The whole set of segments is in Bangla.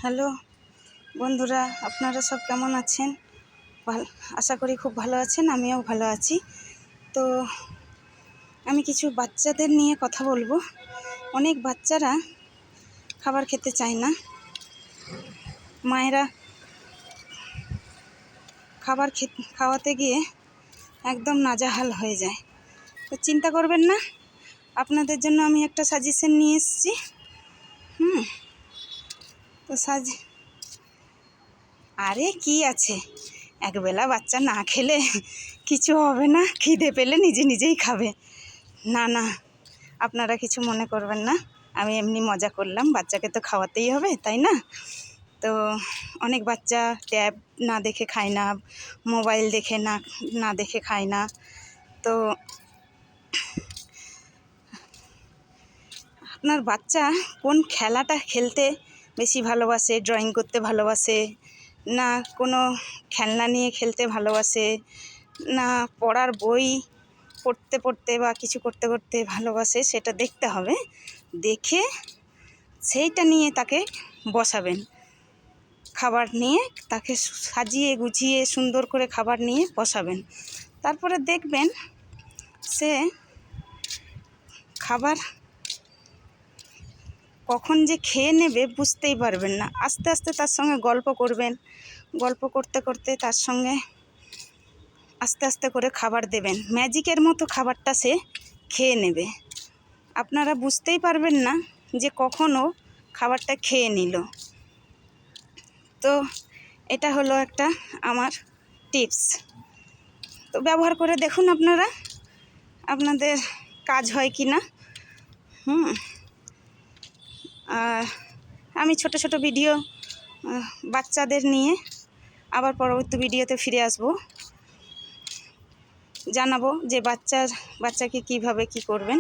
হ্যালো বন্ধুরা, আপনারা সব কেমন আছেন? আশা করি খুব ভালো আছেন, আমিও ভালো আছি। তো আমি কিছু বাচ্চাদের নিয়ে কথা বলবো। অনেক বাচ্চারা খাবার খেতে চায় না। মায়েরা খাবার খাওয়াতে গিয়ে একদম নাজেহাল হয়ে যায়। তো চিন্তা করবেন না, আপনাদের জন্য আমি একটা সাজেশন নিয়ে এসেছি। তো আরে কি আছে, একবেলা বাচ্চা না খেলে কিছু হবে না, খিদে পেলে নিজে নিজেই খাবে। না না, আপনারা কিছু মনে করবেন না, আমি এমনি মজা করলাম। বাচ্চাকে তো খাওয়াতেই হবে, তাই না? তো অনেক বাচ্চা ট্যাব না দেখে খায় না, মোবাইল দেখে না দেখে খায় না। তো আপনার বাচ্চা কোন খেলাটা খেলতে বেশি ভালোবাসে, ড্রয়িং করতে ভালোবাসে, না কোনো খেলনা নিয়ে খেলতে ভালোবাসে, না পড়ার বই পড়তে পড়তে বা কিছু করতে করতে ভালোবাসে, সেটা দেখতে হবে। দেখে সেইটা নিয়ে তাকে বসাবেন। খাবার নিয়ে তাকে সাজিয়ে গুছিয়ে সুন্দর করে খাবার নিয়ে বসাবেন। তারপরে দেখবেন সে খাবার কখন যে খেয়ে নেবে বুঝতেই পারবেন না। আস্তে আস্তে তার সঙ্গে গল্প করবেন, গল্প করতে করতে তার সঙ্গে আস্তে আস্তে করে খাবার দেবেন। ম্যাজিকের মতো খাবারটা সে খেয়ে নেবে। আপনারা বুঝতেই পারবেন না যে কখনও খাবারটা খেয়ে নিল। তো এটা হলো একটা আমার টিপস। তো ব্যবহার করে দেখুন আপনারা, আপনাদের কাজ হয় কি না। আর আমি ছোট ছোট ভিডিও বাচ্চাদের নিয়ে আবার পরবর্তী ভিডিওতে ফিরে আসব, জানাবো যে বাচ্চাকে কিভাবে কি করবেন।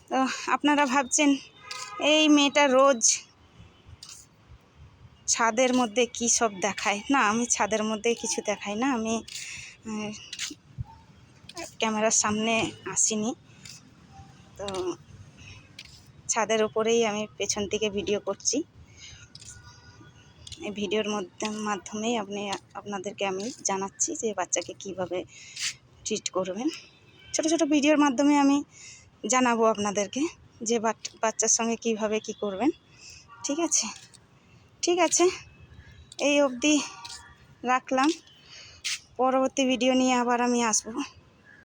তো আপনারা ভাবছেন এই মেয়েটা রোজ ছাদের মধ্যে কী সব দেখায়। না, আমি ছাদের মধ্যে কিছু দেখাই না, আমি ক্যামেরার সামনে আসিনি। তো ছাদের উপরেই আমি পেছন থেকে ভিডিও করছি। এই ভিডিওর মাধ্যমেই আপনাদেরকে আমি জানাচ্ছি যে বাচ্চাকে কিভাবে ট্রিট করবেন। ছোট ছোট ভিডিওর মাধ্যমে আমি জানাবো আপনাদেরকে যে বাচ্চার সঙ্গে কিভাবে কি করবেন। ঠিক আছে, ঠিক আছে, এই অবধি রাখলাম। পরবর্তী ভিডিও নিয়ে আবার আমি আসবো।